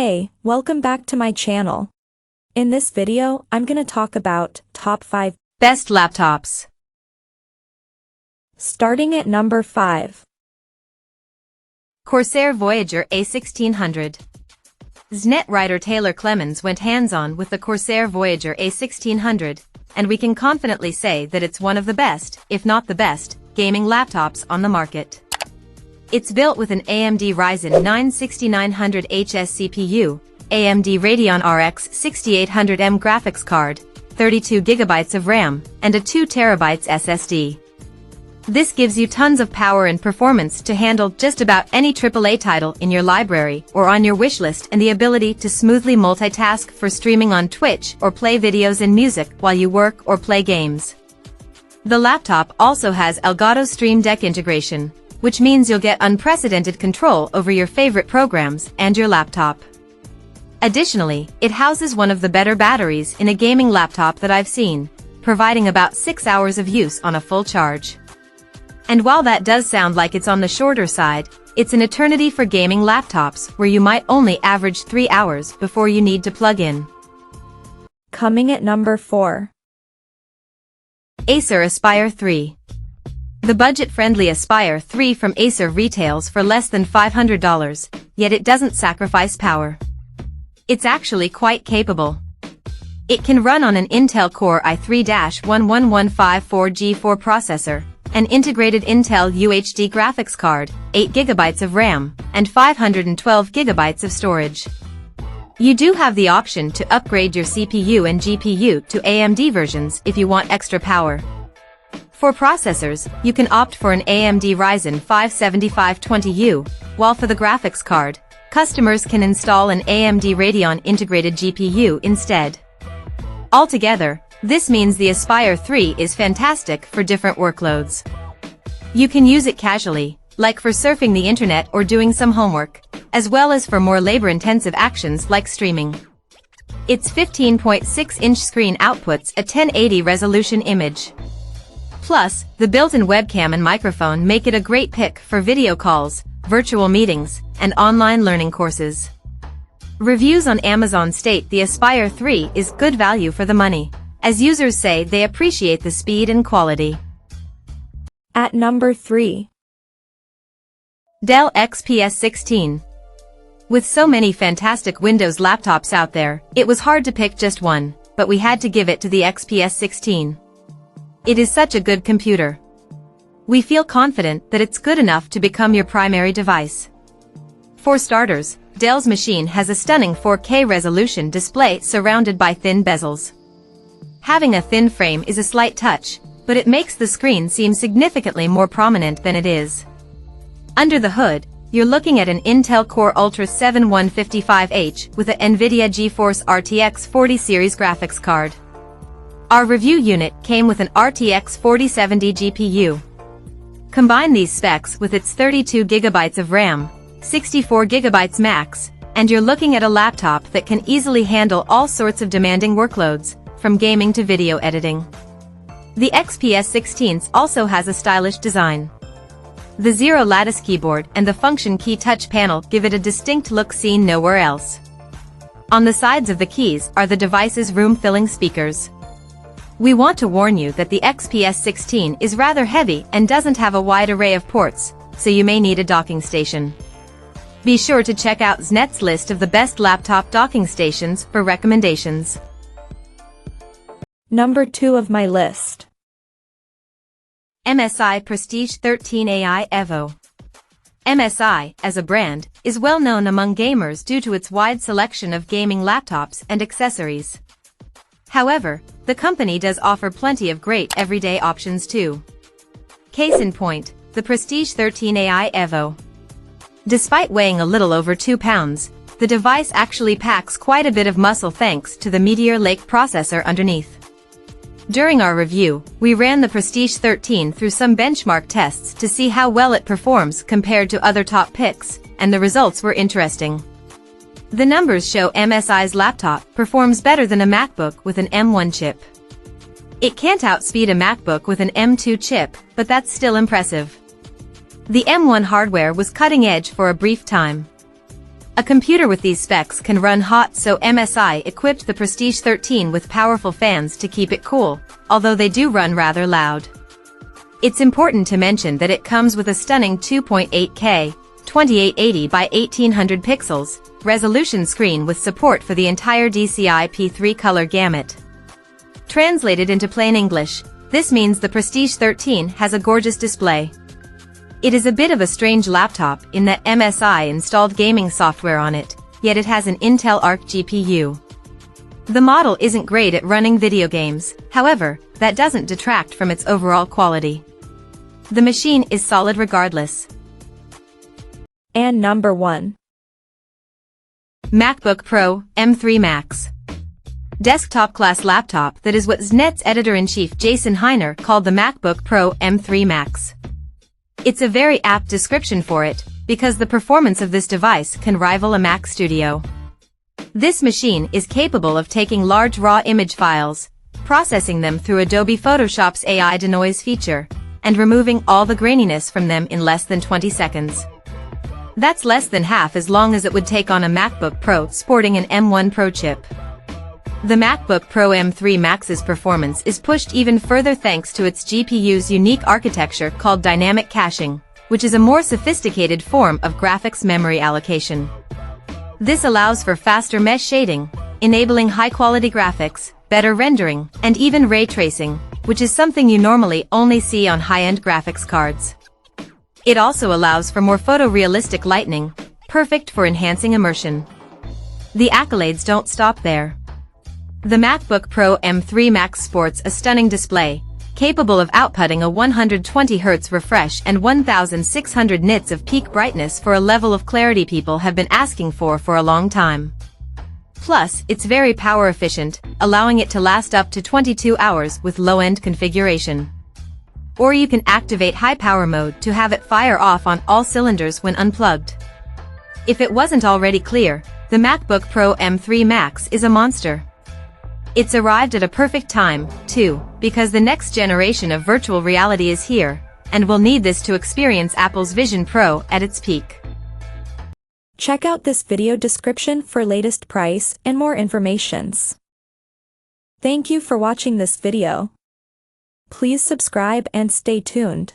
Hey, welcome back to my channel. In this video, I'm gonna talk about top 5 best laptops. Starting at number 5. Corsair Voyager A1600. ZNet writer Taylor Clemens went hands-on with the Corsair Voyager A1600, and we can confidently say that it's one of the best, if not the best, gaming laptops on the market. It's built with an AMD Ryzen 9 6900HS CPU, AMD Radeon RX 6800M graphics card, 32GB of RAM, and a 2TB SSD. This gives you tons of power and performance to handle just about any AAA title in your library or on your wishlist, and the ability to smoothly multitask for streaming on Twitch or play videos and music while you work or play games. The laptop also has Elgato Stream Deck integration, which means you'll get unprecedented control over your favorite programs and your laptop. Additionally, it houses one of the better batteries in a gaming laptop that I've seen, providing about 6 hours of use on a full charge. And while that does sound like it's on the shorter side, it's an eternity for gaming laptops where you might only average 3 hours before you need to plug in. Coming at number 4. Acer Aspire 3. The budget-friendly Aspire 3 from Acer retails for less than $500, yet it doesn't sacrifice power. It's actually quite capable. It can run on an Intel Core i3-11154G4 processor, an integrated Intel UHD graphics card, 8GB of RAM, and 512GB of storage. You do have the option to upgrade your CPU and GPU to AMD versions if you want extra power. For processors, you can opt for an AMD Ryzen 5 7520U, while for the graphics card, customers can install an AMD Radeon integrated GPU instead. Altogether, this means the Aspire 3 is fantastic for different workloads. You can use it casually, like for surfing the internet or doing some homework, as well as for more labor-intensive actions like streaming. Its 15.6-inch screen outputs a 1080 resolution image. Plus, the built-in webcam and microphone make it a great pick for video calls, virtual meetings, and online learning courses. Reviews on Amazon state the Aspire 3 is good value for the money, as users say they appreciate the speed and quality. At number 3. Dell XPS 16. With so many fantastic Windows laptops out there, it was hard to pick just one, but we had to give it to the XPS 16. It is such a good computer. We feel confident that it's good enough to become your primary device. For starters, Dell's machine has a stunning 4K resolution display surrounded by thin bezels. Having a thin frame is a slight touch, but it makes the screen seem significantly more prominent than it is. Under the hood, you're looking at an Intel Core Ultra 7155H with a NVIDIA GeForce RTX 40 series graphics card. Our review unit came with an RTX 4070 GPU. Combine these specs with its 32GB of RAM, 64GB max, and you're looking at a laptop that can easily handle all sorts of demanding workloads, from gaming to video editing. The XPS 16 also has a stylish design. The Zero Lattice keyboard and the function key touch panel give it a distinct look seen nowhere else. On the sides of the keys are the device's room-filling speakers. We want to warn you that the XPS 16 is rather heavy and doesn't have a wide array of ports, so you may need a docking station. Be sure to check out ZNet's list of the best laptop docking stations for recommendations. Number 2 of my list. MSI Prestige 13 AI Evo. MSI, as a brand, is well known among gamers due to its wide selection of gaming laptops and accessories. However, the company does offer plenty of great everyday options too. Case in point, the Prestige 13 AI Evo. Despite weighing a little over 2 pounds, the device actually packs quite a bit of muscle thanks to the Meteor Lake processor underneath. During our review, we ran the Prestige 13 through some benchmark tests to see how well it performs compared to other top picks, and the results were interesting. The numbers show MSI's laptop performs better than a MacBook with an M1 chip. It can't outspeed a MacBook with an M2 chip, but that's still impressive. The M1 hardware was cutting edge for a brief time. A computer with these specs can run hot, so MSI equipped the Prestige 13 with powerful fans to keep it cool, although they do run rather loud. It's important to mention that it comes with a stunning 2.8K, 2880 by 1800 pixels, resolution screen with support for the entire DCI P3 color gamut. Translated into plain English, this means the Prestige 13 has a gorgeous display. It is a bit of a strange laptop in that MSI installed gaming software on it, yet it has an Intel Arc GPU. The model isn't great at running video games, however, that doesn't detract from its overall quality. The machine is solid regardless. And number 1. MacBook Pro M3 Max. Desktop-class laptop that is what Znet's editor-in-chief Jason Heiner called the MacBook Pro M3 Max. It's a very apt description for it, because the performance of this device can rival a Mac Studio. This machine is capable of taking large raw image files, processing them through Adobe Photoshop's AI denoise feature, and removing all the graininess from them in less than 20 seconds. That's less than half as long as it would take on a MacBook Pro sporting an M1 Pro chip. The MacBook Pro M3 Max's performance is pushed even further thanks to its GPU's unique architecture called dynamic caching, which is a more sophisticated form of graphics memory allocation. This allows for faster mesh shading, enabling high-quality graphics, better rendering, and even ray tracing, which is something you normally only see on high-end graphics cards. It also allows for more photorealistic lighting, perfect for enhancing immersion. The accolades don't stop there. The MacBook Pro M3 Max sports a stunning display, capable of outputting a 120Hz refresh and 1600 nits of peak brightness for a level of clarity people have been asking for a long time. Plus, it's very power efficient, allowing it to last up to 22 hours with low-end configuration. Or you can activate high power mode to have it fire off on all cylinders when unplugged. If it wasn't already clear, the MacBook Pro M3 Max is a monster. It's arrived at a perfect time, too, because the next generation of virtual reality is here, and we'll need this to experience Apple's Vision Pro at its peak. Check out this video description for latest price and more informations. Thank you for watching this video. Please subscribe and stay tuned.